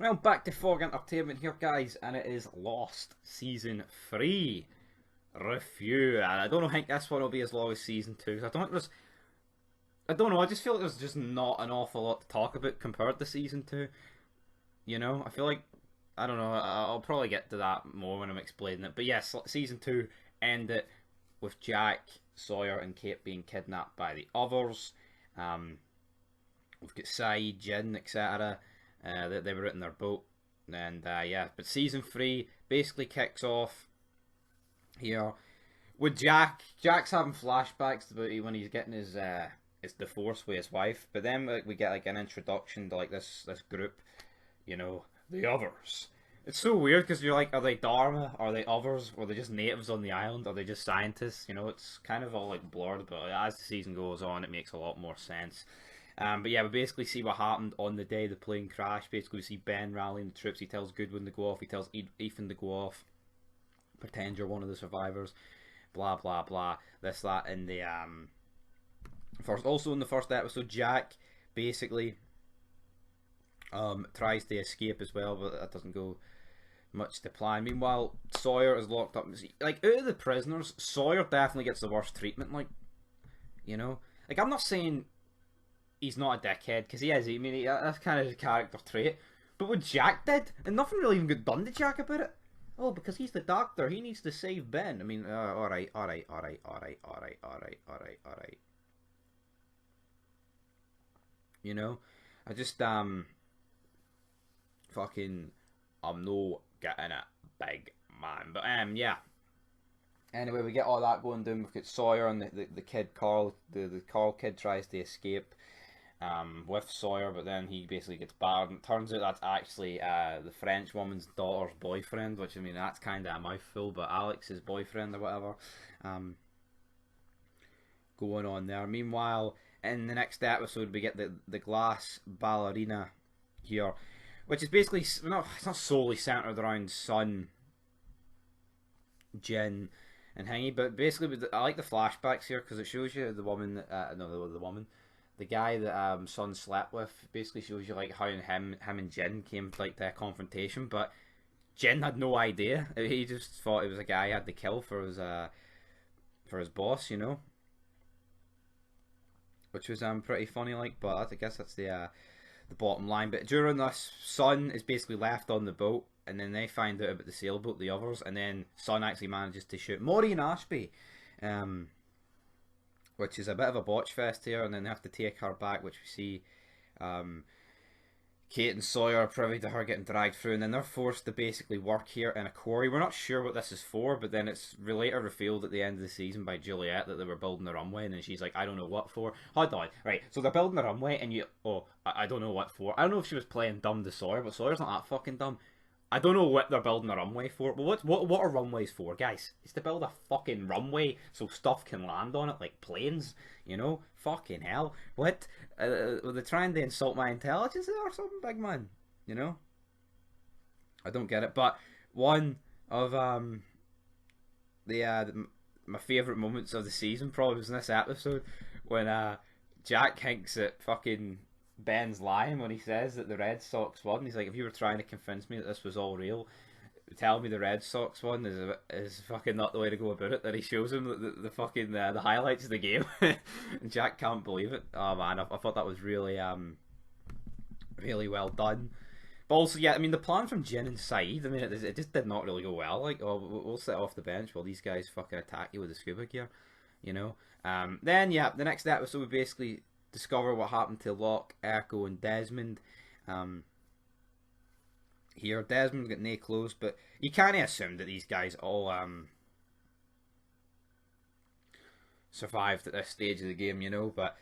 Well, back to Fog Entertainment here, guys, and it is Lost Season 3 review. And I don't know, I think this one will be as long as Season 2. I don't know, I just feel like there's just not an awful lot to talk about compared to Season 2. You know, I feel like, I don't know, I'll probably get to that more when I'm explaining it. But yes, Season 2 ended with Jack, Sawyer, and Kate being kidnapped by the others. We've got Sai, Jin, etc. They were in their boat, and yeah. But season 3 basically kicks off here with Jack. Jack's having flashbacks about when he's getting his divorce with his wife. But then we get like an introduction to like this group, you know, the others. It's so weird because you're like, are they Dharma? Are they others? Or are they just natives on the island? Are they just scientists? You know, it's kind of all like blurred. But as the season goes on, it makes a lot more sense. But yeah, we basically see what happened on the day the plane crashed. Basically, we see Ben rallying the troops. He tells Goodwin to go off. He tells Ethan to go off. Pretend you're one of the survivors. Blah blah blah. This that in the first. Also in the first episode, Jack basically tries to escape as well, but that doesn't go much to plan. Meanwhile, Sawyer is locked up. Like out of the prisoners, Sawyer definitely gets the worst treatment. Like, you know, like I'm not saying he's not a dickhead, because he is. I mean, that's kind of his character trait. But what Jack did, and nothing really even got done to Jack about it. Oh, because he's the doctor, he needs to save Ben. I mean, alright. You know? I just, fucking, I'm no getting it, big man. But, yeah. Anyway, we get all that going down. We've got Sawyer and the kid Carl. The Carl kid tries to escape with Sawyer, but then he basically gets battered. And it turns out that's actually the French woman's daughter's boyfriend, which, I mean, that's kind of a mouthful, but Alex's boyfriend or whatever. Going on there. Meanwhile, in the next episode, we get the glass ballerina here, which is basically, it's not solely centered around Sun, Jin, and Hingy, but basically I like the flashbacks here because it shows you the woman, the guy that Sun slept with. Basically shows you like how him and Jin came to like their confrontation, but Jin had no idea. He just thought it was a guy he had to kill for his boss, you know, which was pretty funny. Like, but I guess that's the bottom line. But during this, Sun is basically left on the boat, and then they find out about the sailboat, the others, and then Sun actually manages to shoot Maureen Ashby, which is a bit of a botch fest here, and then they have to take her back, which we see Kate and Sawyer are privy to her getting dragged through, and then they're forced to basically work here in a quarry. We're not sure what this is for, but then it's later revealed at the end of the season by Juliet that they were building a runway, and then she's like, I don't know what for. Hold on, right, so they're building a runway, and I don't know what for. I don't know if she was playing dumb to Sawyer, but Sawyer's not that fucking dumb. I don't know what they're building a runway for, but what are runways for, guys? It's to build a fucking runway so stuff can land on it, like planes, you know? Fucking hell. What? Were they trying to insult my intelligence or something, big man? You know? I don't get it, but one of my favourite moments of the season probably was in this episode when Jack hinks at fucking Ben's lying when he says that the Red Sox won. He's like, if you were trying to convince me that this was all real, tell me the Red Sox won is fucking not the way to go about it. That he shows him the fucking the highlights of the game, and Jack can't believe it. Oh man, I thought that was really really well done. But also, yeah, I mean the plan from Jin and Saeed, I mean it just did not really go well. Like, oh, we'll sit off the bench while these guys fucking attack you with the scuba gear, you know. Then yeah, the next episode we basically discover what happened to Locke, Echo, and Desmond. Here, Desmond got no clothes, but you can't assume that these guys all survived at this stage of the game, you know. But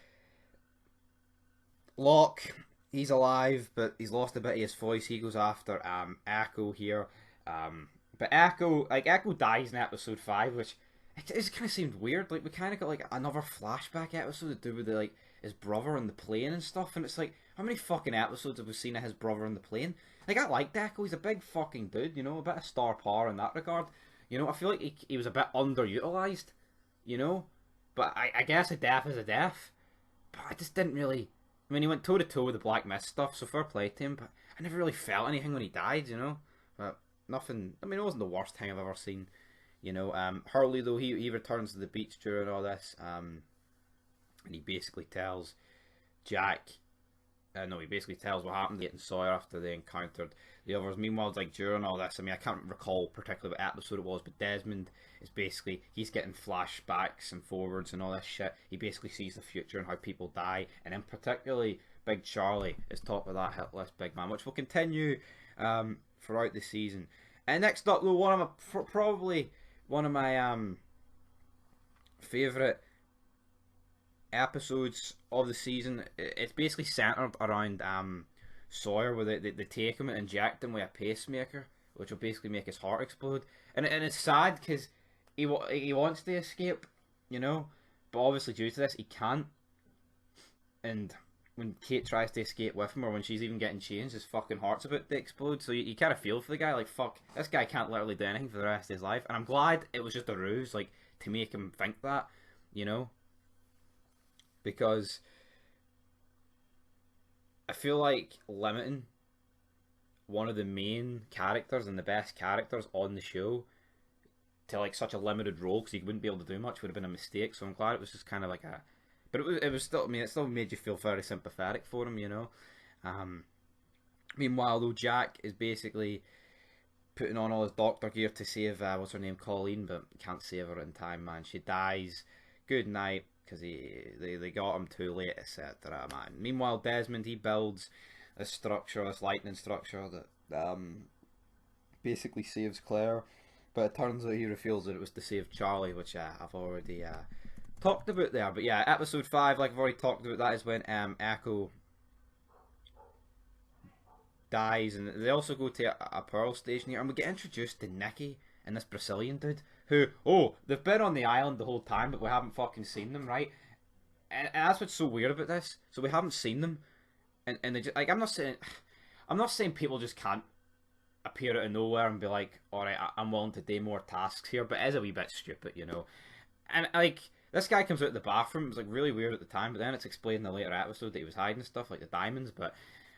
Locke, he's alive, but he's lost a bit of his voice. He goes after Echo here. But Echo dies in episode 5, which it just kind of seemed weird. Like, we kind of got like another flashback episode to do with like his brother on the plane and stuff, and it's like, how many fucking episodes have we seen of his brother on the plane? Like, I liked Echo, he's a big fucking dude, you know, a bit of star power in that regard. You know, I feel like he was a bit underutilized, you know? But I guess a death is a death. But I just didn't really... I mean, he went toe-to-toe with the Black Mist stuff, so fair play to him, but I never really felt anything when he died, you know. But nothing. I mean, it wasn't the worst thing I've ever seen, you know. Hurley though, he returns to the beach during all this, and he basically tells Jack. No, he basically tells what happened to Kate and Sawyer after they encountered the others. Meanwhile, like during all this, I mean, I can't recall particularly what episode it was, but Desmond is basically he's getting flashbacks and forwards and all this shit. He basically sees the future and how people die, and in particularly Big Charlie is top of that hit list, big man, which will continue throughout the season. And next up, though, probably one of my favorite episodes of the season. It's basically centered around Sawyer, where they take him and inject him with a pacemaker, which will basically make his heart explode. And it's sad because he wants to escape, you know, but obviously due to this he can't. And when Kate tries to escape with him, or when she's even getting changed, his fucking heart's about to explode. So you kind of feel for the guy, like, fuck, this guy can't literally do anything for the rest of his life. And I'm glad it was just a ruse, like, to make him think that, you know. Because I feel like limiting one of the main characters and the best characters on the show to like such a limited role, because he wouldn't be able to do much, would have been a mistake. So I'm glad it was just kind of like a, but it was still, I mean, it still made you feel very sympathetic for him, you know. Meanwhile, though, Jack is basically putting on all his doctor gear to save what's her name, Colleen, but can't save her in time, man. She dies. Good night. Because they got him too late, etc. Man. Meanwhile, Desmond, he builds a structure, this lightning structure that basically saves Claire. But it turns out he reveals that it was to save Charlie, which I've already talked about there. But yeah, episode 5, like I've already talked about, that is when Echo dies, and they also go to a Pearl station here, and we get introduced to Nikki and this Brazilian dude. Who, they've been on the island the whole time, but we haven't fucking seen them, right? And that's what's so weird about this. So we haven't seen them, and they just, like, I'm not saying people just can't appear out of nowhere and be like, all right, I'm willing to do more tasks here, but it is a wee bit stupid, you know. And like, this guy comes out of the bathroom. It was like really weird at the time, but then it's explained in a later episode that he was hiding stuff like the diamonds. But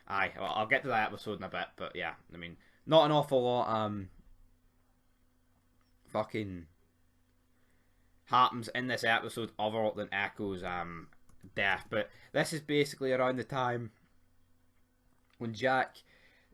well, I'll get to that episode in a bit. But yeah, I mean, not an awful lot fucking happens in this episode other than Echo's death. But this is basically around the time when Jack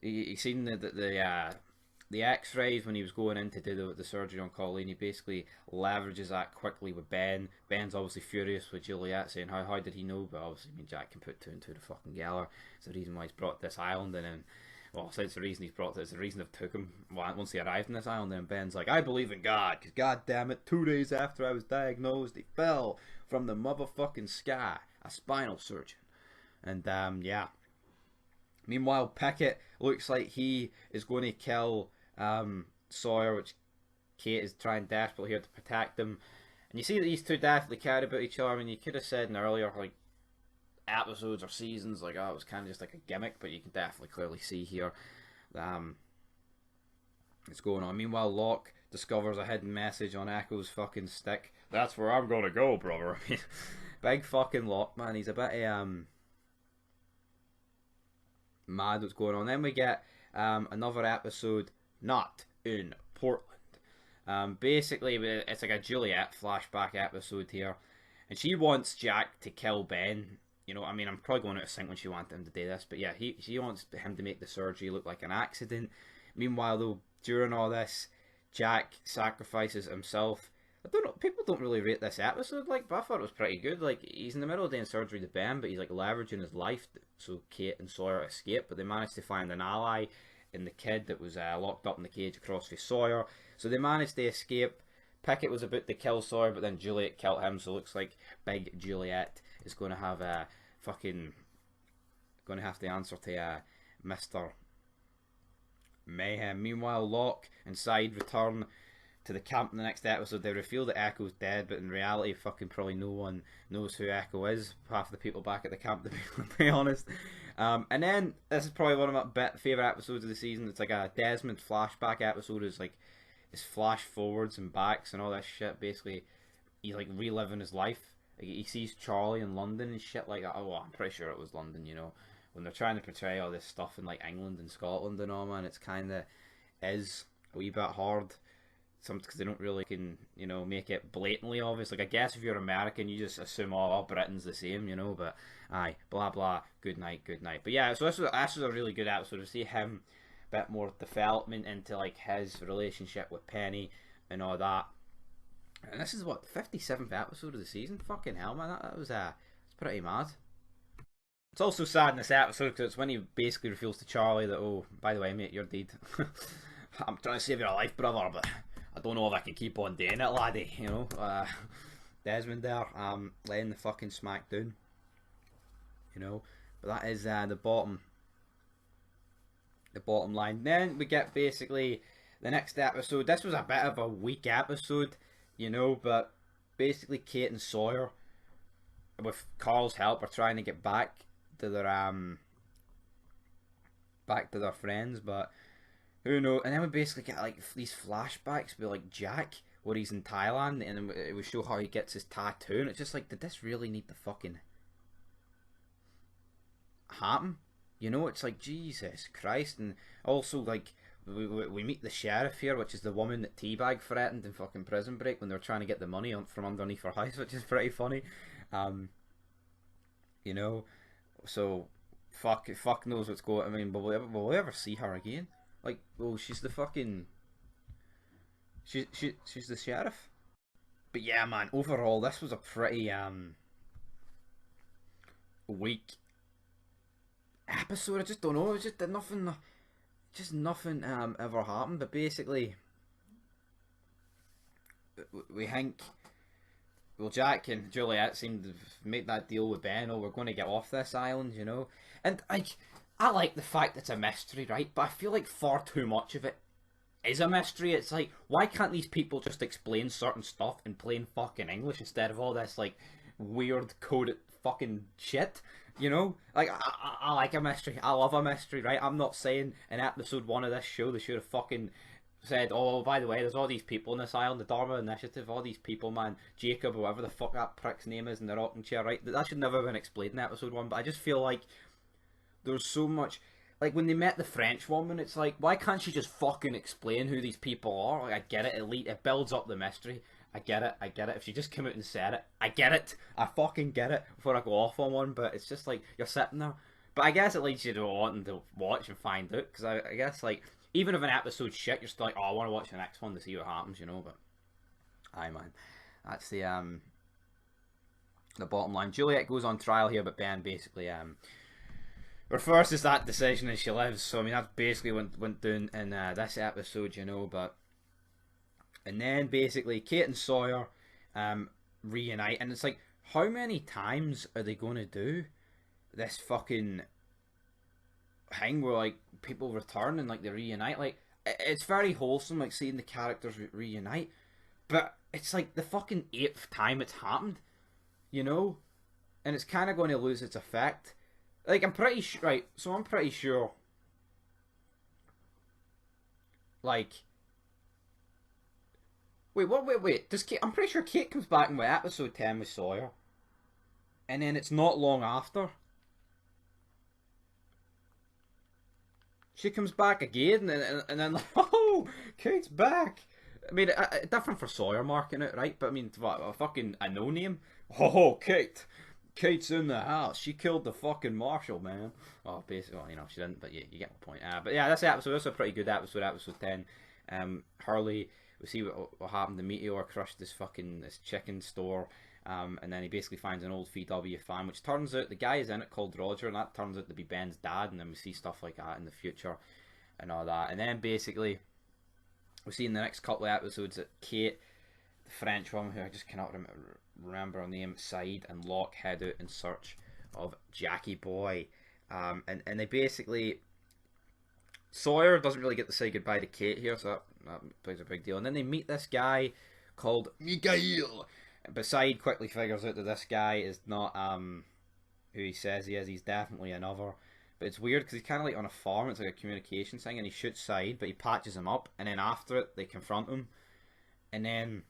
he seen the X-rays when he was going in to do the surgery on Colleen. He basically leverages that quickly with Ben. Ben's obviously furious with Juliet, saying how did he know? But obviously, I mean, Jack can put two and two together. It's the reason why he's brought this island, and then, well, so it's the reason he's brought this. It's the reason they've took him once he arrived in this island. And Ben's like, I believe in God, because God damn it, 2 days after I was diagnosed, he fell from the motherfucking sky, a spinal surgeon, and yeah. Meanwhile, Pickett looks like he is going to kill Sawyer, which Kate is trying desperately here to protect him. And you see that these two definitely cared about each other. I mean, you could have said in earlier like episodes or seasons like, oh, it was kind of just like a gimmick, but you can definitely clearly see here it's going on. Meanwhile, Locke discovers a hidden message on Echo's fucking stick. That's where I'm gonna go, brother. I mean, big fucking Locke, man. He's a bit mad what's going on. Then we get another episode, Not in Portland. Basically, it's like a Juliet flashback episode here, and she wants Jack to kill Ben. You know, I mean, I'm probably going out of sync when she wanted him to do this, but yeah, she wants him to make the surgery look like an accident. Meanwhile, though, during all this, Jack sacrifices himself. I don't know, people don't really rate this episode, like, but I thought it was pretty good. Like, he's in the middle of doing surgery to Ben, but he's like leveraging his life so Kate and Sawyer escape, but they managed to find an ally in the kid that was locked up in the cage across from Sawyer. So they managed to escape. Pickett was about to kill Sawyer, but then Juliet killed him, so it looks like big Juliet is going to have going to have to answer to Mr. Mayhem. Meanwhile, Locke and Side return to the camp in the next episode. They reveal that Echo's dead, but in reality, fucking probably no one knows who Echo is. Half the people back at the camp, to be honest. And then this is probably one of my favorite episodes of the season. It's like a Desmond flashback episode. It's flash forwards and backs and all that shit. Basically, he's like reliving his life. Like, he sees Charlie in London and shit like that. Oh, well, I'm pretty sure it was London, you know, when they're trying to portray all this stuff in like England and Scotland and all, man, it's kind of is a wee bit hard. Some because they don't really make it blatantly obvious. Like I guess if you're American, you just assume all Britain's the same, But aye, blah blah. Good night, good night. But yeah, so this was a really good episode to see him a bit more development into like his relationship with Penny and all that. And this is what 57th episode of the season. Fucking hell, man, that was it's pretty mad. It's also sad in this episode because it's when he basically reveals to Charlie that, oh, by the way, mate, you're dead. I'm trying to save your life, brother, but I don't know if I can keep on doing it, laddie. Desmond there, laying the fucking smack down. But that is the bottom line. Then we get basically the next episode. This was a bit of a weak episode, but basically Kate and Sawyer, with Carl's help, are trying to get back to their friends, but who knows? And then we basically get like these flashbacks with like Jack, where he's in Thailand, and then it would show how he gets his tattoo, and it's just like, did this really need to fucking happen? It's like, Jesus Christ. And also like we meet the sheriff here, which is the woman that Teabag threatened in fucking Prison Break when they were trying to get the money from underneath her house, which is pretty funny. So fuck knows what's going. I mean, will we ever see her again? Like, well, she's the fucking she's the sheriff. But yeah, man, overall this was a pretty weak episode. I just don't know. It just nothing ever happened. But basically, we think, well, Jack and Juliet seem to make that deal with Ben. Oh, we're going to get off this island, And I like the fact it's a mystery, right? But I feel like far too much of it is a mystery. It's like, why can't these people just explain certain stuff in plain fucking English instead of all this like weird coded fucking shit? Like I like a mystery. I love a mystery, right? I'm not saying in episode 1 of this show they should have fucking said, oh, by the way, there's all these people in this island, the Dharma Initiative, all these people, man, Jacob, or whatever the fuck that prick's name is in the rocking chair, right? That should never have been explained in episode 1, but I just feel like there's so much, like when they met the French woman, it's like, why can't she just fucking explain who these people are? Like, I get it, it builds up the mystery. I get it. If she just came out and said it, I get it. I fucking get it before I go off on one, but it's just like, you're sitting there. But I guess it leads you to wanting to watch and find out, because I guess, like, even if an episode's shit, you're still like, oh, I want to watch the next one to see what happens, but aye, man. That's the bottom line. Juliet goes on trial here, but Ben basically reverses that decision and she lives. So I mean, that basically went down in this episode, but and then basically Kate and Sawyer reunite, and it's like, how many times are they going to do this fucking thing where like people return and like they reunite? Like, it's very wholesome, like seeing the characters reunite, but it's like the fucking 8th time it's happened, and it's kind of going to lose its effect. Like, I'm pretty sure, right? So I'm pretty sure, like, wait. Does Kate? I'm pretty sure Kate comes back in episode 10 with Sawyer, and then it's not long after she comes back again, and then like, oh, Kate's back. I mean, different for Sawyer marking it, right? But I mean, what, a no name? Oh, Kate's in the house. She killed the fucking marshal, man. Well, basically, well, she didn't, but you get my point. But yeah, this is a pretty good episode, episode 10. Hurley, we see what happened. The meteor crushed this chicken store. And then he basically finds an old VW fan, which turns out the guy is in it called Roger, and that turns out to be Ben's dad, and then we see stuff like that in the future and all that. And then basically we see in the next couple of episodes that Kate, the French woman, who I just cannot remember her name, Said and Locke head out in search of Jackie Boy. And they basically, Sawyer doesn't really get to say goodbye to Kate here, so that plays a big deal. And then they meet this guy called Mikhail. But Said quickly figures out that this guy is not who he says he is. He's definitely another. But it's weird because he's kind of like on a farm. It's like a communication thing, and he shoots Said, but he patches him up. And then after it, they confront him. And then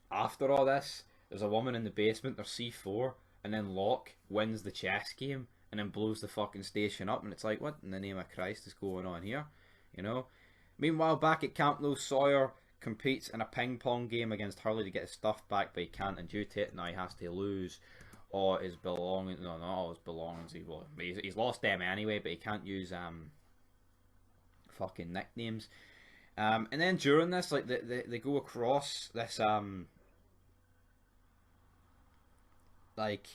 after all this, there's a woman in the basement. There's C4, and then Locke wins the chess game, and then blows the fucking station up, and it's like, what in the name of Christ is going on here? You know? Meanwhile, back at camp though, Sawyer competes in a ping pong game against Hurley to get his stuff back, but he can't, and due to it now he has to lose all his belongings. No, not all his belongings. He's lost them anyway, but he can't use fucking nicknames. And then during this, like they go across this like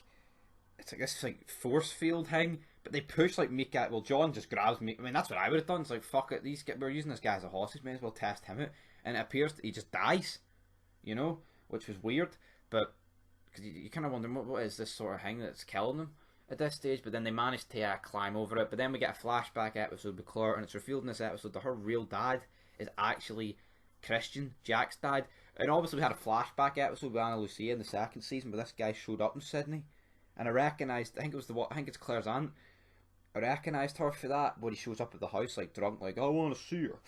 it's like this like force field thing, but they push like Mika. Well, John just grabs me. I mean, that's what I would have done. It's like, fuck it, we're using this guy as a hostage. May as well test him out. And it appears that he just dies, you know, which was weird. But because you kind of wonder what is this sort of thing that's killing them at this stage. But then they manage to climb over it. But then we get a flashback episode with Claire, and it's revealed in this episode that her real dad is actually Christian, Jack's dad. And obviously we had a flashback episode with Anna Lucia in the second season, but this guy showed up in Sydney, and I recognised. I think it's Claire's aunt. I recognised her for that when he shows up at the house like drunk, like I want to see her,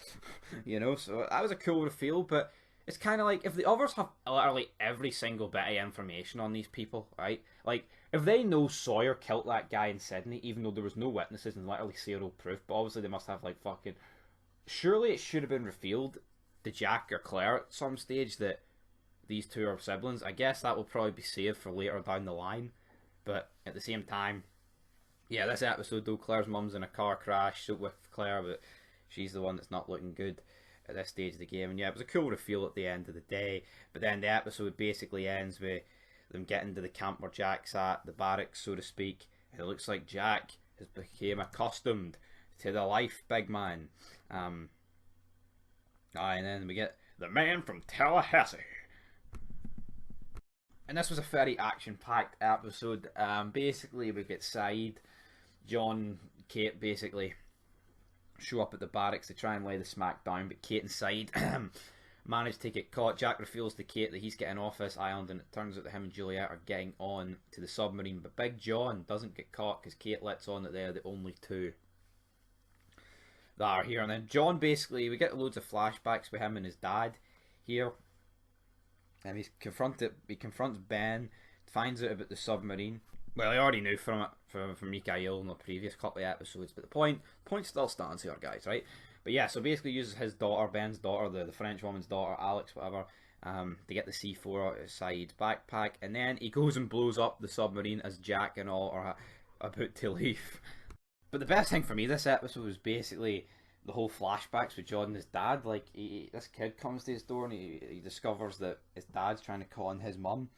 you know. So that was a cool reveal, but it's kind of like if the others have literally every single bit of information on these people, right? Like if they know Sawyer killed that guy in Sydney, even though there was no witnesses and literally zero proof, but obviously they must have like fucking. Surely it should have been revealed to Jack or Claire at some stage that these two are siblings. I guess that will probably be saved for later down the line, but at the same time, yeah, this episode though, Claire's mum's in a car crash with Claire, but she's the one that's not looking good at this stage of the game. And yeah, it was a cool reveal at the end of the day, but then the episode basically ends with them getting to the camp where Jack's at, the barracks so to speak, and it looks like Jack has become accustomed to the life, big man. And then we get the man from Tallahassee. And this was a very action-packed episode. Basically, we get Saeed, John, Kate basically show up at the barracks to try and lay the smack down, but Kate and Saeed manage to get caught. Jack reveals to Kate that he's getting off this island, and it turns out that him and Juliet are getting on to the submarine, but Big John doesn't get caught because Kate lets on that they're the only two that are here. And then John basically, we get loads of flashbacks with him and his dad here, and he confronts Ben, finds out about the submarine. Well, he already knew from Mikhail in the previous couple of episodes, but the point still stands here, guys, right? But yeah, so basically uses his daughter, Ben's daughter, the French woman's daughter, Alex, whatever, to get the C4 out of Saeed's backpack, and then he goes and blows up the submarine as Jack and all are about to leave. But the best thing for me this episode was basically the whole flashbacks with John and his dad. Like, this kid comes to his door and he discovers that his dad's trying to con his mum,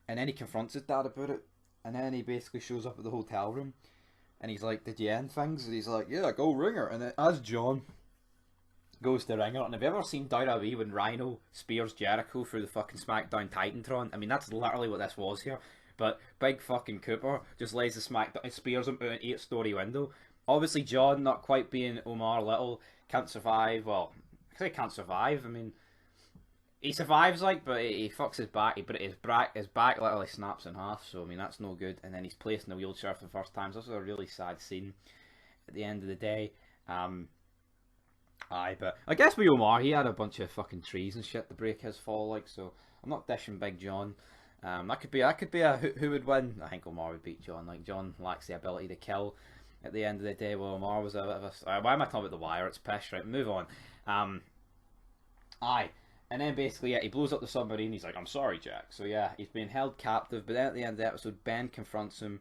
and then he confronts his dad about it, and then he basically shows up at the hotel room, and he's like, did you end things? And he's like, yeah, go ring her. And then as John goes to ring her, and have you ever seen WWE when Rhino spears Jericho through the fucking SmackDown Titantron? I mean, that's literally what this was here. But big fucking Cooper just lays the smack down, spears him out an 8-story window. Obviously, John, not quite being Omar Little, can't survive. Well, I say can't survive. I mean, he survives, like, but he fucks his back. But his back literally snaps in half. So I mean, that's no good. And then he's placed in a wheelchair for the first time. So this was a really sad scene at the end of the day. But I guess with Omar, he had a bunch of fucking trees and shit to break his fall, like. So I'm not dishing Big John. That could be a who would win. I think Omar would beat John. Like, John lacks the ability to kill at the end of the day. Well, Omar was a bit of a. Why am I talking about the Wire? It's pish, right? Move on. And then basically, yeah, he blows up the submarine. He's like, I'm sorry, Jack. So yeah, he's being held captive. But then at the end of the episode, Ben confronts him,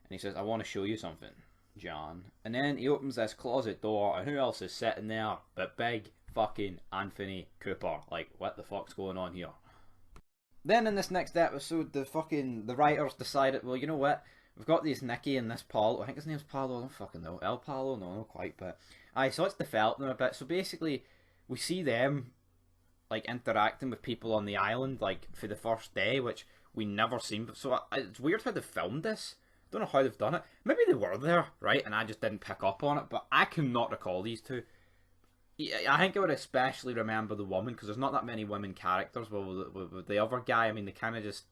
and he says, I want to show you something, John. And then he opens this closet door, and who else is sitting there but big fucking Anthony Cooper? Like, what the fuck's going on here? Then in this next episode, the writers decided, well, you know what? We've got these Nicky and this Paulo. I think his name's Paulo. I don't fucking know. El Paulo? No, not quite. But so let's develop them a bit. So basically, we see them like interacting with people on the island, like for the first day, which we never seen. So it's weird how they filmed this. Don't know how they've done it. Maybe they were there, right? And I just didn't pick up on it. But I cannot recall these two. I think I would especially remember the woman, because there's not that many women characters. Well, with the other guy, I mean, they kind of just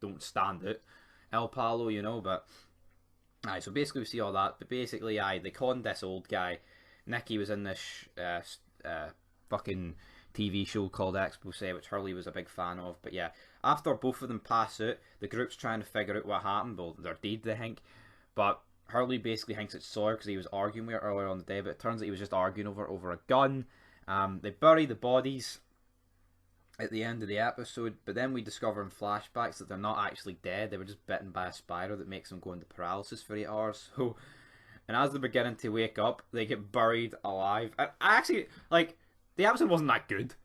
don't stand out. El Palo, you know, but so basically we see all that. But basically, they conned this old guy. Nicky was in this fucking TV show called Expose, which Hurley was a big fan of. But yeah, after both of them pass out, the group's trying to figure out what happened. Well, they're dead, they think. But Hurley basically thinks it's Sawyer because he was arguing with her earlier on the day, but it turns out he was just arguing over a gun. They bury the bodies at the end of the episode, but then we discover in flashbacks that they're not actually dead. They were just bitten by a spider that makes them go into paralysis for 8 hours. So, and as they're beginning to wake up, they get buried alive. I actually, like, the episode wasn't that good,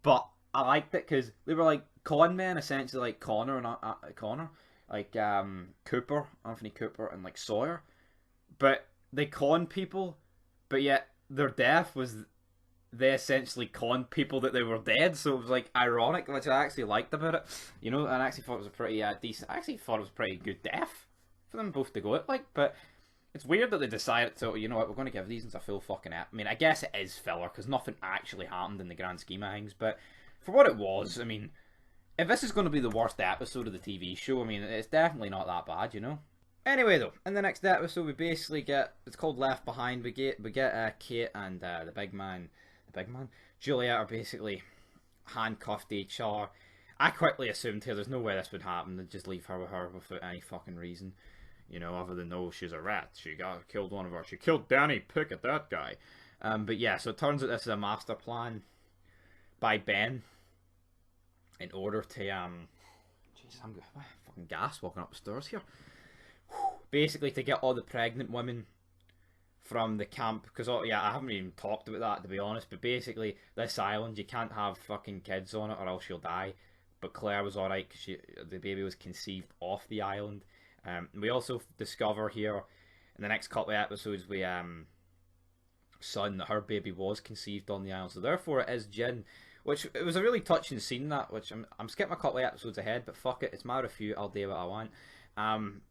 but I liked it because they were like con men, essentially, like Connor and Connor, like Cooper, Anthony Cooper, and like Sawyer. But they con people, but yet their death was they essentially conned people that they were dead, so it was like ironic, which I actually liked about it, you know. And I actually thought it was a pretty decent. I actually thought it was a pretty good death for them both to go at, like. But it's weird that they decided to, you know what, we're going to give these a full fucking I mean, I guess it is filler because nothing actually happened in the grand scheme of things, but for what it was, I mean, if this is going to be the worst episode of the TV show, I mean, it's definitely not that bad, you know. Anyway, though, in the next episode, we basically get, it's called Left Behind. We get Kate and the big man, Juliet are basically handcuffed to each other. I quickly assumed here there's no way this would happen. They'd just leave her without any fucking reason, you know, other than, oh, she's a rat. She killed one of her. She killed Danny Pickett, that guy. But yeah, so it turns out this is a master plan by Ben in order to jeez, I'm fucking gas walking up the stairs here. Basically to get all the pregnant women from the camp, because yeah, I haven't even talked about that to be honest, but basically this island, you can't have fucking kids on it or else you'll die. But Claire was alright because the baby was conceived off the island. We also discover here in the next couple of episodes we son that her baby was conceived on the island, so therefore it is Jin, which it was a really touching scene, that, which I'm skipping a couple of episodes ahead, but fuck it, it's my review, I'll do what I want.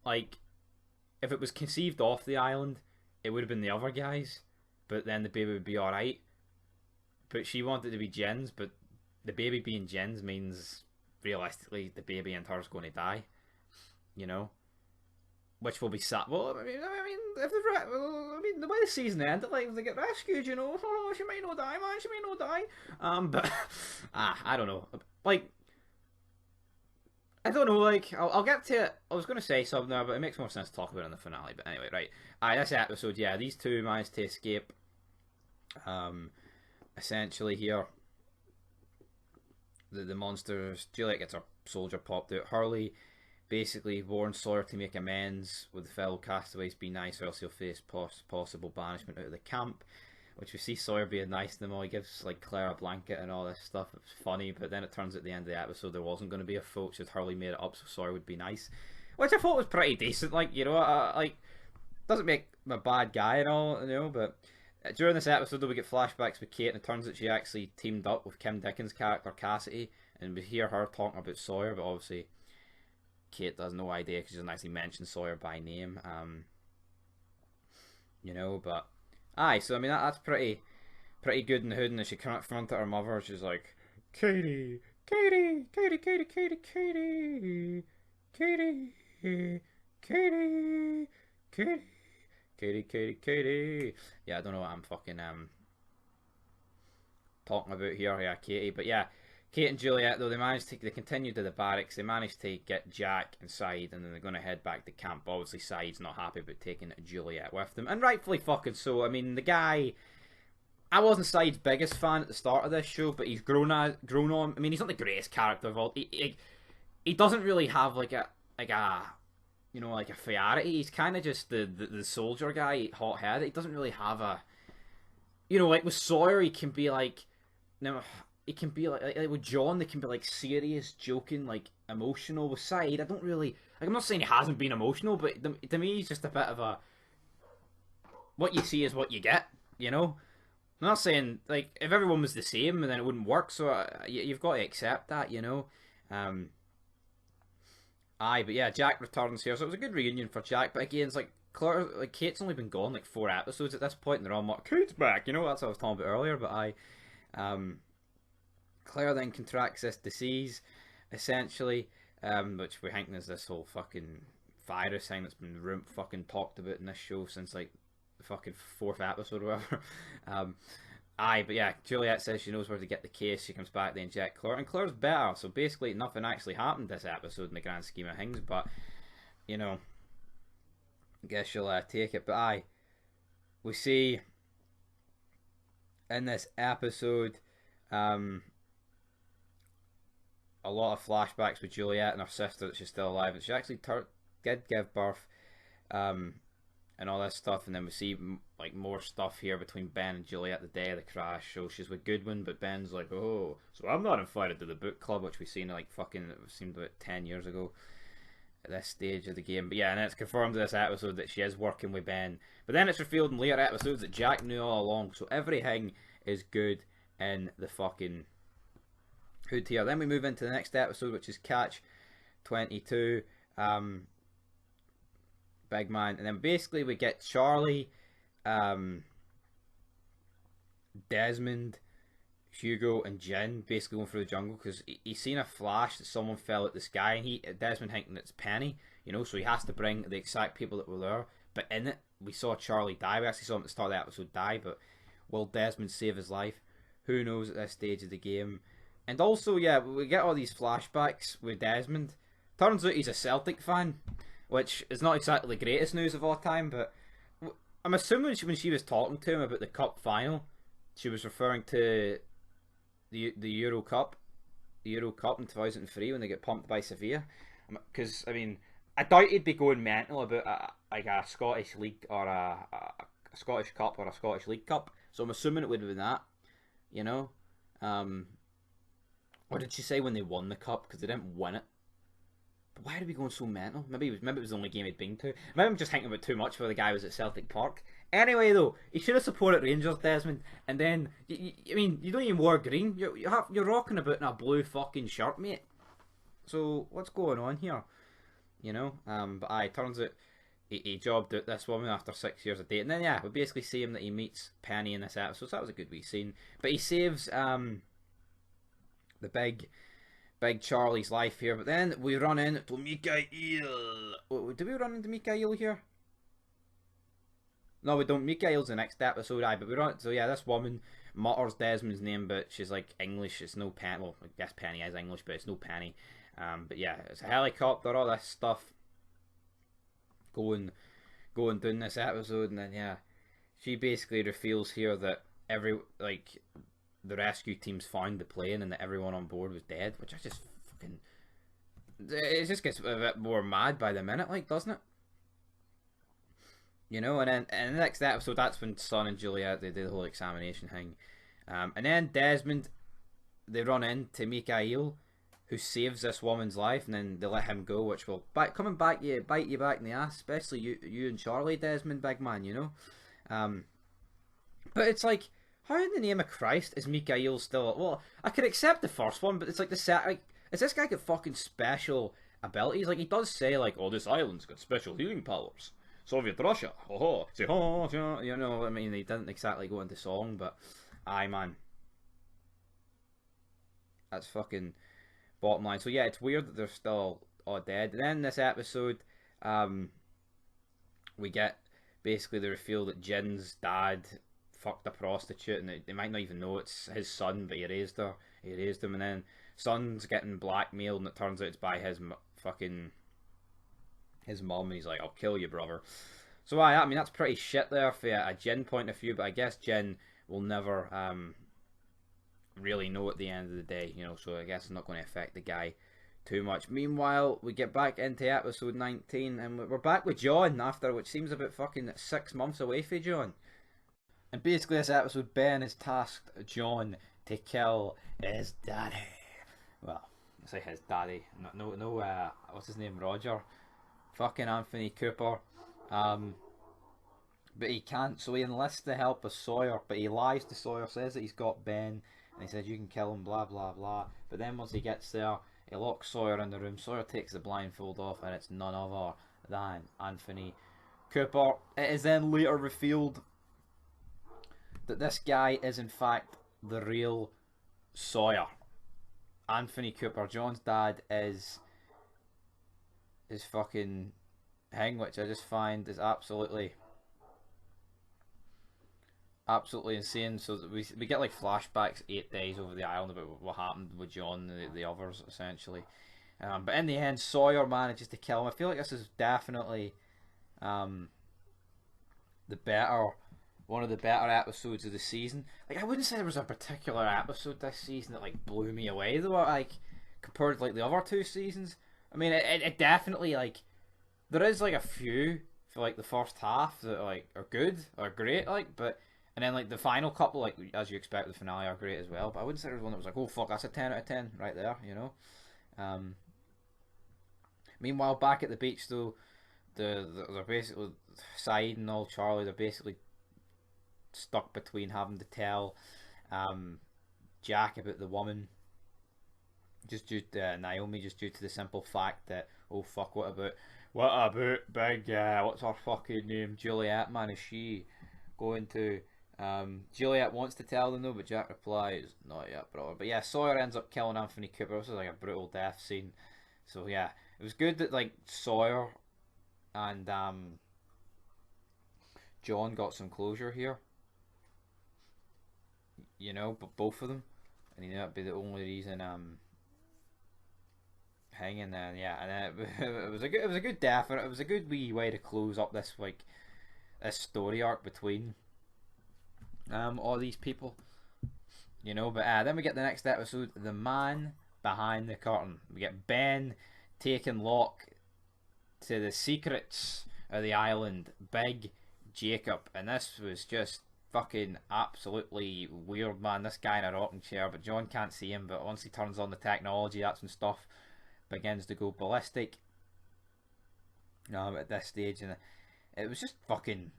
Like, if it was conceived off the island, it would have been the other guys, but then the baby would be alright. But she wanted to be Jen's, but the baby being Jen's means, realistically, the baby and her's going to die. You know? Which will be sad. Well, I mean, if the way the season ended, like, if they get rescued, you know, oh, she might not die, man, she might not die. But, I don't know. Like, I don't know, like, I'll get to it. I was going to say something there, but it makes more sense to talk about it in the finale. But anyway, right. This episode, yeah, these two managed to escape. Essentially here, the monsters, Juliet gets her soldier popped out. Hurley basically warns Sawyer to make amends with the fellow castaways, be nice or else he'll face possible banishment out of the camp. Which we see Sawyer being nice to them all. He gives like Claire a blanket and all this stuff. It's funny, but then it turns at the end of the episode there wasn't going to be a vote, so Hurley made it up so Sawyer would be nice, which I thought was pretty decent. Like, you know, like, doesn't make him a bad guy and all, you know. But during this episode, though, we get flashbacks with Kate, and it turns out she actually teamed up with Kim Dickens' character Cassidy, and we hear her talking about Sawyer, but obviously Kate has no idea because she doesn't actually mention Sawyer by name. You know, but. Aye, so I mean that's pretty good in the hood, and as she confronted her mother, she's like, Katie, Katie, Katie, Katie, Katie, Katie, Katie, Katie, Katie, Katie, Katie, Katie. Yeah, I don't know what I'm fucking talking about here. Yeah, Katie, but yeah, Kate and Juliet, though, they continue to the barracks. They managed to get Jack inside, and then they're going to head back to camp. Obviously, Saeed's not happy about taking Juliet with them, and rightfully fucking so. I mean, the guy, I wasn't Saeed's biggest fan at the start of this show, but he's grown on. I mean, he's not the greatest character of all. He doesn't really have like a you know, like a fierity. He's kind of just the soldier guy, hot-headed. He doesn't really have a, you know, like with Sawyer, he can be like, no. It can be like with John, they can be like serious, joking, like emotional. With Saeed, I don't really like. I'm not saying he hasn't been emotional, but to me, he's just a bit of a. What you see is what you get, you know. I'm not saying like if everyone was the same, then it wouldn't work. So you've got to accept that, you know. But yeah, Jack returns here, so it was a good reunion for Jack. But again, it's like Claire, like Kate's only been gone like 4 episodes at this point, and they're all like, Kate's back, you know. That's what I was talking about earlier. But Claire then contracts this disease, essentially, which we think is this whole fucking virus thing that's been fucking talked about in this show since like the fucking 4th episode or whatever. But yeah, Juliet says she knows where to get the case. She comes back, they inject Claire, and Claire's better. So basically, nothing actually happened this episode in the grand scheme of things. But you know, guess you'll take it. But aye, we see in this episode um, a lot of flashbacks with Juliet and her sister that she's still alive. She actually did give birth, um, and all this stuff. And then we see like more stuff here between Ben and Juliet the day of the crash. So she's with Goodwin, but Ben's like, oh, so I'm not invited to the book club, which we've seen like fucking it seemed about 10 years ago at this stage of the game. But yeah, and it's confirmed in this episode that she is working with Ben. But then it's revealed in later episodes that Jack knew all along. So everything is good in the fucking hood here. Then we move into the next episode, which is Catch 22. Big man. And then basically we get Charlie, Desmond, Hugo and Jin basically going through the jungle because he's seen a flash that someone fell at the sky, and Desmond thinking it's Penny, you know, so he has to bring the exact people that were there. But in it, we saw Charlie die. We actually saw him at the start of the episode die, but will Desmond save his life? Who knows at this stage of the game. And also, yeah, we get all these flashbacks with Desmond. Turns out he's a Celtic fan, which is not exactly the greatest news of all time, but I'm assuming when she was talking to him about the cup final, she was referring to the Euro Cup in 2003 when they get pumped by Sevilla. Because, I mean, I doubt he'd be going mental about a Scottish League or a Scottish Cup or a Scottish League Cup. So I'm assuming it would have been that, you know? Or did she say when they won the cup? Because they didn't win it. But why are we going so mental? Maybe it was the only game he'd been to. Maybe I'm just thinking about too much for the guy who was at Celtic Park. Anyway, though, he should have supported Rangers, Desmond. And then, I mean, you don't even wear green. You're rocking about in a blue fucking shirt, mate. So what's going on here? You know. But aye, turns out he jobbed out this woman after 6 years of dating. And then yeah, we basically see him that he meets Penny in this episode. So that was a good wee scene. But he saves the big Charlie's life here. But then we run into Mikhail. Do we run into Mikhail here? No, we don't. Mikhail's the next episode, but we run. So yeah, this woman mutters Desmond's name, but she's like English. It's no Penny. Well, I guess Penny is English, but it's no Penny. But yeah, it's a helicopter, all this stuff going down this episode, and then yeah, she basically reveals here that the rescue teams found the plane and that everyone on board was dead, which I just fucking, it just gets a bit more mad by the minute, like, doesn't it? You know, and then in the next episode, that's when Son and Juliet they do the whole examination thing, and then Desmond, they run into Mikhail, who saves this woman's life, and then they let him go, which will bite you back in the ass, especially you and Charlie, Desmond, big man, you know. But it's like, how in the name of Christ is Mikhail still? Well, I could accept the first one, but it's like is this guy got fucking special abilities? Like, he does say like, oh, this island's got special healing powers. Soviet Russia, say you know. I mean, he didn't exactly go into song, but aye, man, that's fucking bottom line. So yeah, it's weird that they're still all dead. And then this episode, we get basically the reveal that Jin's dad fucked a prostitute, and they might not even know it's his son, but he raised him, and then Son's getting blackmailed, and it turns out it's by his mum, and he's like, I'll kill you, brother. So I mean, that's pretty shit there for a Jin point of view, but I guess Jin will never really know at the end of the day, you know, so I guess it's not going to affect the guy too much. Meanwhile, we get back into episode 19, and we're back with John after, which seems about fucking 6 months away for John. And basically this episode, Ben has tasked John to kill his daddy. Well, I say his daddy. No, what's his name? Roger. Fucking Anthony Cooper. But he can't, so he enlists the help of Sawyer, but he lies to Sawyer, says that he's got Ben, and he says you can kill him, blah blah blah. But then once he gets there, he locks Sawyer in the room. Sawyer takes the blindfold off, and it's none other than Anthony Cooper. It is then later revealed that this guy is in fact the real Sawyer. Anthony Cooper, John's dad, is fucking thing, which I just find is absolutely insane. So we get like flashbacks 8 days over the island about what happened with John and the others, essentially. But in the end, Sawyer manages to kill him. I feel like this is definitely Um, the better, one of the better episodes of the season. Like I wouldn't say there was a particular episode this season that like blew me away though. Like compared to like the other two seasons. I mean, it definitely like there is like a few for like the first half that like are good or great, like, but and then like the final couple, like as you expect, the finale are great as well. But I wouldn't say there was one that was like, oh fuck, that's a 10 out of 10 right there, you know. Um, Meanwhile, back at the beach though, they're basically Saeed and all Charlie. They're basically stuck between having to tell um, Jack about the woman, just due to Naomi, just due to the simple fact that oh fuck, what about big what's her fucking name, Juliet? Man, is she going to? Juliet wants to tell them though, but Jack replies, "Not yet, brother." But yeah, Sawyer ends up killing Anthony Cooper. This is like a brutal death scene. So yeah, it was good that like Sawyer and John got some closure here. You know, but both of them, and you know that'd be the only reason hanging there. Yeah, and it was a good death, and it was a good wee way to close up this like this story arc between all these people. You know, but then we get the next episode, the man behind the curtain. We get Ben taking Locke to the secrets of the island, Big Jacob, and this was just fucking absolutely weird, man. This guy in a rocking chair, but John can't see him, but once he turns on the technology, that's when stuff begins to go ballistic at this stage, and it was just fucking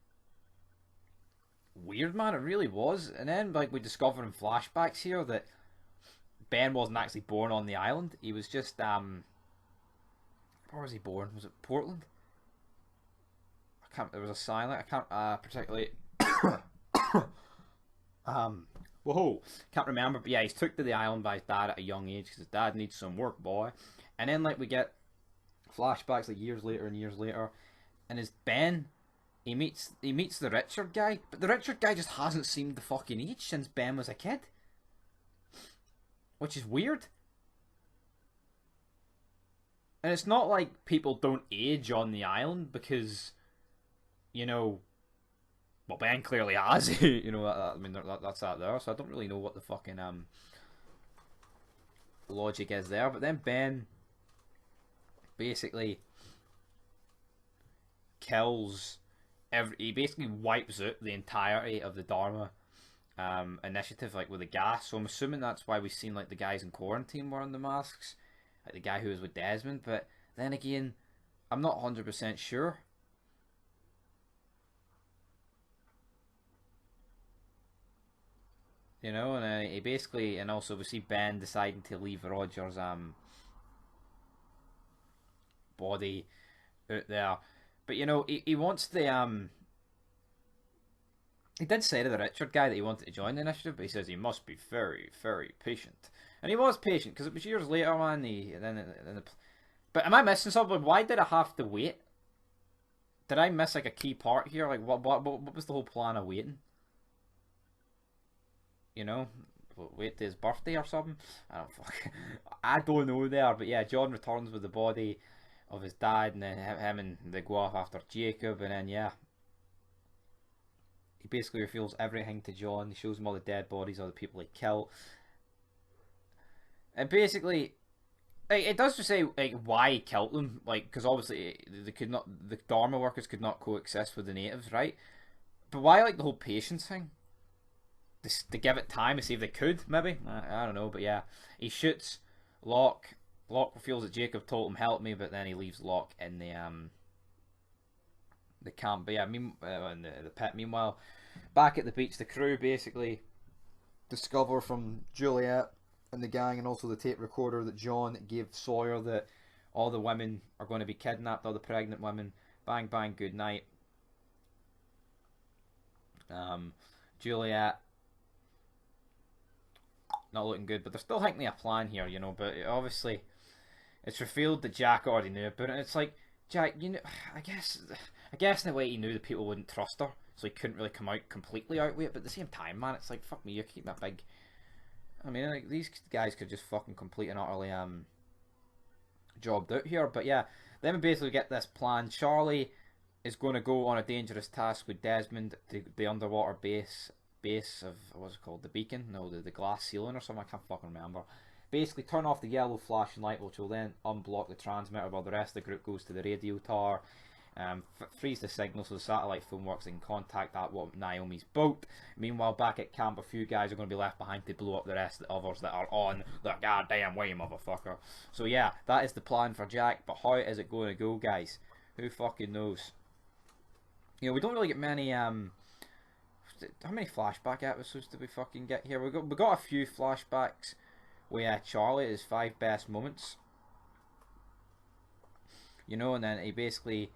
weird, man. It really was. And then like we discover in flashbacks here that Ben wasn't actually born on the island. He was just where was he born? Was it Portland? I can't. There was a silent. I can't particularly. Whoa, can't remember. But yeah, he's took to the island by his dad at a young age because his dad needs some work, boy. And then like we get flashbacks like years later and years later, and as Ben, he meets the Richard guy, but the Richard guy just hasn't seemed the fucking age since Ben was a kid, which is weird. And it's not like people don't age on the island because, you know, well, Ben clearly has. You know, I mean, that's out there. So I don't really know what the fucking logic is there. But then Ben basically kills he basically wipes out the entirety of the Dharma initiative, like with the gas. So I'm assuming that's why we've seen like the guys in quarantine wearing the masks, like the guy who was with Desmond. But then again, I'm not 100% sure. You know, and he basically, and also we see Ben deciding to leave Roger's body out there. But you know, he wants the he did say to the Richard guy that he wanted to join the initiative, but he says he must be very, very patient. And he was patient because it was years later, man. But am I missing something? Why did I have to wait? Did I miss like a key part here? Like what was the whole plan of waiting? You know, wait to his birthday or something? I don't fuck. I don't know there, but yeah, John returns with the body of his dad, and then him and they go off after Jacob, and then yeah, he basically reveals everything to John. He shows him all the dead bodies, all the people he killed, and basically, like, it does just say like why he killed them, like because obviously they could not, the Dharma workers could not coexist with the natives, right? But why like the whole patience thing? To give it time to see if they could, maybe. I don't know, but yeah, he shoots Locke. Locke feels that Jacob told him help me, but then he leaves Locke in the camp. But yeah, in the pit. Meanwhile, back at the beach, the crew basically discover from Juliet and the gang, and also the tape recorder that John gave Sawyer, that all the women are going to be kidnapped, all the pregnant women. Bang bang, good night. Juliet not looking good, but they're still thinking a plan here, you know. But obviously, it's revealed that Jack already knew about it. And it's like, Jack, you know, I guess in a way he knew that people wouldn't trust her, so he couldn't really come out completely out with it. But at the same time, man, it's like, fuck me, you're keeping a big. I mean, like, these guys could just fucking complete and utterly jobbed out here. But yeah, then we basically get this plan. Charlie is going to go on a dangerous task with Desmond to the underwater base of, what's it called, the beacon? No, the glass ceiling or something, I can't fucking remember. Basically turn off the yellow flashing light, which will then unblock the transmitter while the rest of the group goes to the radio tower. Freeze the signal so the satellite phone works in contact at what Naomi's boat. Meanwhile, back at camp, a few guys are going to be left behind to blow up the rest of the others that are on the goddamn way, motherfucker. So yeah, that is the plan for Jack, but how is it going to go, guys? Who fucking knows? You know, we don't really get many, how many flashback episodes did we fucking get here? We got a few flashbacks with Charlie, his 5 best moments. You know, and then he basically,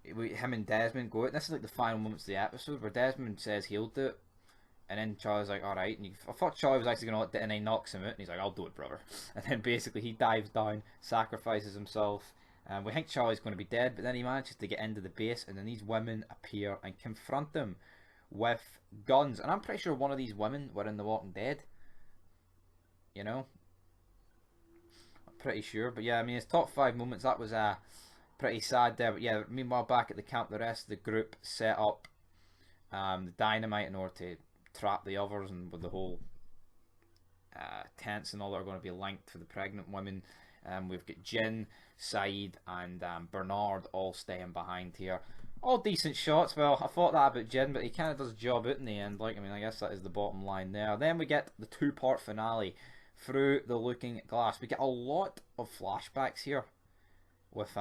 him and Desmond go out. This is like the final moments of the episode where Desmond says he'll do it, and then Charlie's like, alright. And I thought Charlie was actually going to, and he knocks him out, and he's like, I'll do it, brother. And then basically he dives down, sacrifices himself. We think Charlie's going to be dead, but then he manages to get into the base, and then these women appear and confront him with guns. And I'm pretty sure one of these women were in The Walking Dead. You know? I'm pretty sure. But yeah, I mean, his top 5 moments, that was pretty sad there. But yeah, meanwhile, back at the camp, the rest of the group set up the dynamite in order to trap the others, and with the whole tents and all that are going to be linked for the pregnant women. We've got Jin, Saeed, and Bernard all staying behind here. All decent shots. Well, I thought that about Jin, but he kind of does a job out in the end. Like, I mean, I guess that is the bottom line there. Then we get the 2-part finale, Through the Looking Glass. We get a lot of flashbacks here with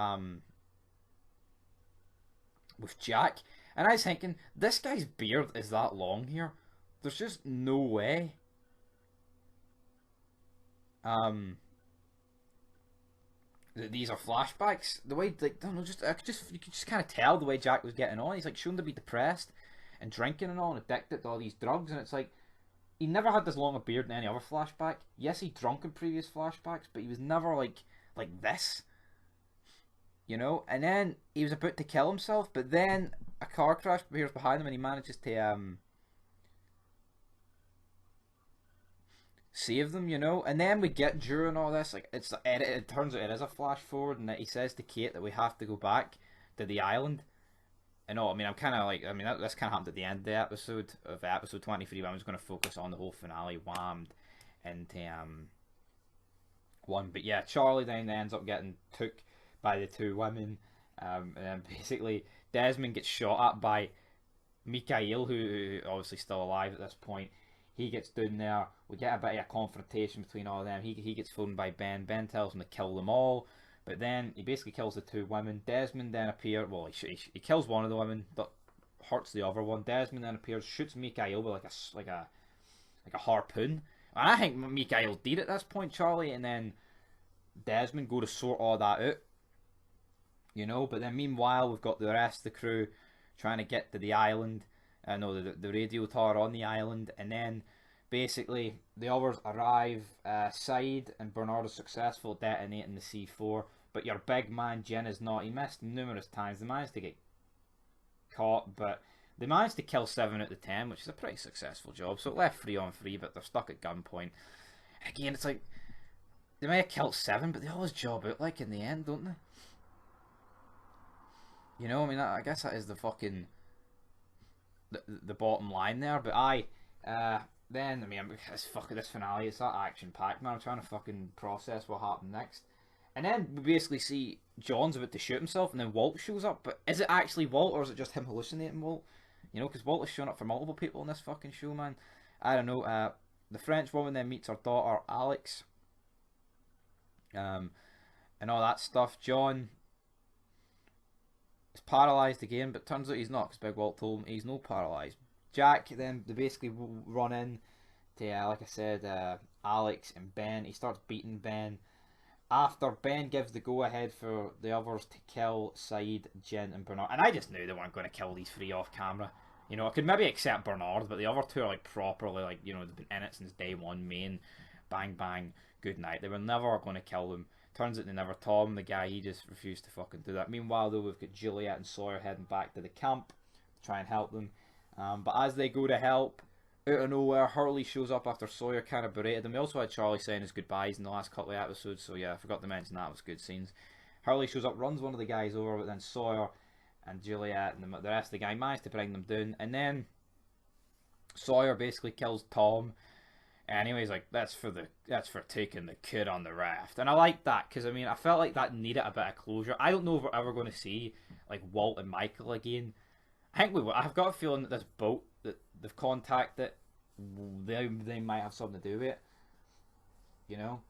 Jack, and I was thinking, this guy's beard is that long here. There's just no way. These are flashbacks. The way, like, I don't know, you could just kind of tell the way Jack was getting on. He's like shown to be depressed and drinking and all, and addicted to all these drugs. And it's like, he never had this long a beard in any other flashback. Yes, he drunk in previous flashbacks, but he was never like this, you know. And then he was about to kill himself, but then a car crash appears behind him, and he manages to save them, you know. And then we get, during all this, like, it turns out it is a flash forward, and that he says to Kate that we have to go back to the island. And all, I mean, I'm kind of like, I mean, this kind of happened at the end of the episode, of episode 23, but I'm just going to focus on the whole finale, whammed into one. But yeah, Charlie then ends up getting took by the 2 women, and then basically Desmond gets shot at by Mikhail, who obviously still alive at this point. He gets down there. We get a bit of a confrontation between all of them. He gets phoned by Ben. Ben tells him to kill them all, but then he basically kills the 2 women. Desmond then appears. Well, he kills one of the women, but hurts the other one. Desmond then appears, shoots Mikhail with like a harpoon. And I think Mikhail did at this point, Charlie, and then Desmond go to sort all that out, you know. But then meanwhile, we've got the rest of the crew trying to get to the island. The radio tower on the island, and then basically the others arrive. Saeed and Bernard are successful at detonating the C4, but your big man Jin is not. He missed numerous times. They managed to get caught, but they managed to kill 7 out of 10, which is a pretty successful job. So it left 3 on 3, but they're stuck at gunpoint. Again, it's like, they may have killed 7, but they always job out, like, in the end, don't they? You know, I mean, I guess that is the fucking the bottom line there. But then, I mean, this finale, it's that action packed, man. I'm trying to fucking process what happened next. And then we basically see John's about to shoot himself, and then Walt shows up. But is it actually Walt, or is it just him hallucinating Walt? You know, because Walt is showing up for multiple people in this fucking show, man. I don't know. The French woman then meets her daughter, Alex. And all that stuff. John is paralysed again, but turns out he's not, because Big Walt told him he's no paralysed. Jack, then they basically run in to, like I said, Alex and Ben. He starts beating Ben. After Ben gives the go-ahead for the others to kill Saeed, Jin and Bernard. And I just knew they weren't going to kill these 3 off camera. You know, I could maybe accept Bernard, but the other 2 are like properly, like, you know, they've been in it since day 1, main, bang bang, good night. They were never going to kill them. Turns out they never told him, the guy, he just refused to fucking do that. Meanwhile, though, we've got Juliet and Sawyer heading back to the camp to try and help them. But as they go to help, out of nowhere, Hurley shows up after Sawyer kind of berated them. We also had Charlie saying his goodbyes in the last couple of episodes, so yeah, I forgot to mention that. It was good scenes. Hurley shows up, runs one of the guys over, but then Sawyer and Juliet and the rest of the gang manage to bring them down, and then Sawyer basically kills Tom. Anyway, he's like, that's for taking the kid on the raft. And I like that, because I mean, I felt like that needed a bit of closure. I don't know if we're ever going to see like Walt and Michael again. I think we will. I've got a feeling that this boat that they've contacted, they might have something to do with it. You know?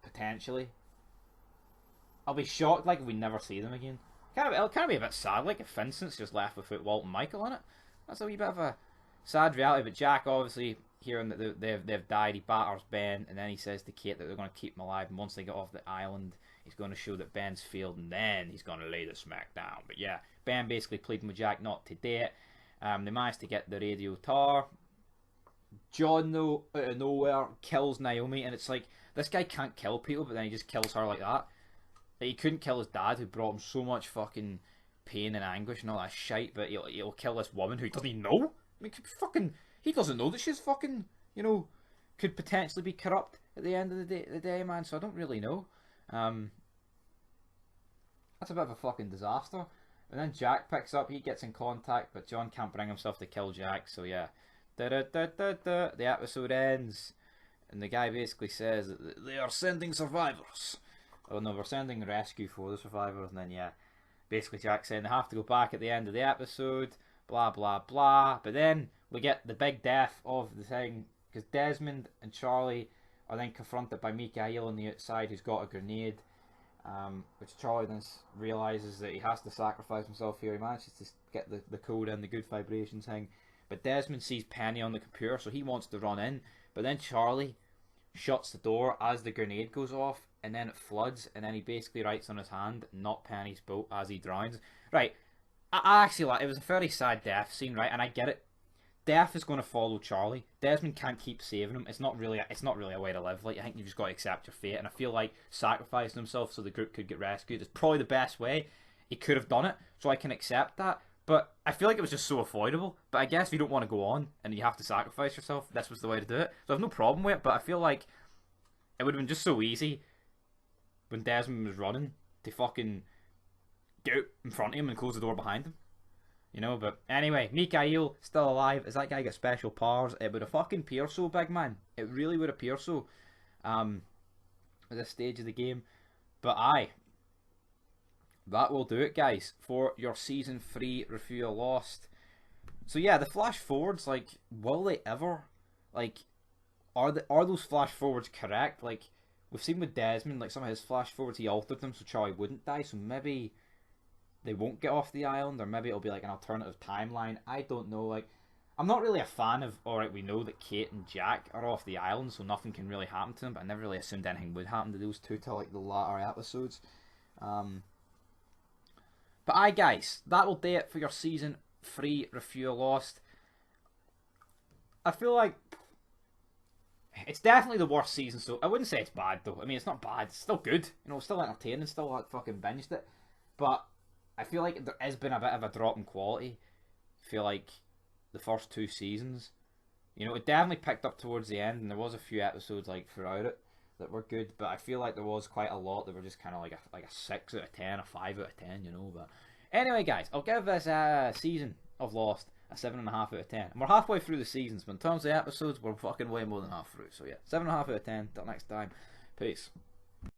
Potentially. I'll be shocked like if we never see them again. It'll kind of be a bit sad, like if Vincent's just left without Walt and Michael in it. That's a wee bit of a sad reality. But Jack, obviously, hearing that they've died, he batters Ben, and then he says to Kate that they're going to keep him alive. And once they get off the island, he's going to show that Ben's failed, and then he's going to lay the smack down. But yeah, Ben basically pleading with Jack not to do it. They managed to get the radio tower. John, though, out of nowhere, kills Naomi, and it's like, this guy can't kill people, but then he just kills her like that. Like, he couldn't kill his dad, who brought him so much fucking pain and anguish and all that shit, but he'll kill this woman who doesn't even know. I mean, he doesn't know that she's fucking, you know, could potentially be corrupt at the end of the day, man, so I don't really know. That's a bit of a fucking disaster. And then Jack picks up, he gets in contact, but John can't bring himself to kill Jack, so yeah. The episode ends, and the guy basically says that they are sending survivors. Oh no, we're sending rescue for the survivors, and then yeah, basically Jack saying they have to go back at the end of the episode, blah blah blah. But then we get the big death of the thing, because Desmond and Charlie are then confronted by Mikhail on the outside, who's got a grenade, which Charlie then realises that he has to sacrifice himself here. He manages to get the code in, the good vibrations thing. But Desmond sees Penny on the computer, so he wants to run in. But then Charlie shuts the door as the grenade goes off, and then it floods, and then he basically writes on his hand, "Not Penny's boat," as he drowns. Right, I actually like it. Was a very sad death scene, right? And I get it. Death is going to follow Charlie. Desmond can't keep saving him. It's not really a way to live. Like, I think you've just got to accept your fate. And I feel like sacrificing himself so the group could get rescued is probably the best way. He could have done it, so I can accept that. But I feel like it was just so avoidable. But I guess if you don't want to go on and you have to sacrifice yourself, this was the way to do it. So I have no problem with it, but I feel like it would have been just so easy when Desmond was running to fucking get out in front of him and close the door behind him. You know, but anyway, Mikhail still alive. As that guy got special powers, it would have fucking appear so, big man. It really would appear so at this stage of the game. But aye, that will do it, guys, for your Season 3 review of Lost. So yeah, the flash forwards, like, will they ever, like, are those flash forwards correct? Like, we've seen with Desmond, like, some of his flash forwards, he altered them so Charlie wouldn't die, so maybe they won't get off the island, or maybe it'll be like an alternative timeline. I don't know. Like, I'm not really a fan of, alright, we know that Kate and Jack are off the island, so nothing can really happen to them, but I never really assumed anything would happen to those two till, like, the latter episodes. But aye, guys, that will do it for your Season 3 review of Lost. I feel like it's definitely the worst season, so I wouldn't say it's bad, though. I mean, it's not bad. It's still good. You know, it's still entertaining. Still, like, fucking binged it. But I feel like there has been a bit of a drop in quality. I feel like the first two seasons, you know, it definitely picked up towards the end, and there was a few episodes, like, throughout it that were good, but I feel like there was quite a lot that were just kind of like a 6 out of 10, a 5 out of 10, you know. But anyway, guys, I'll give this season of Lost a 7.5 out of 10. And we're halfway through the seasons, but in terms of the episodes, we're fucking way more than half through. So yeah, 7.5 out of 10. Till next time, peace.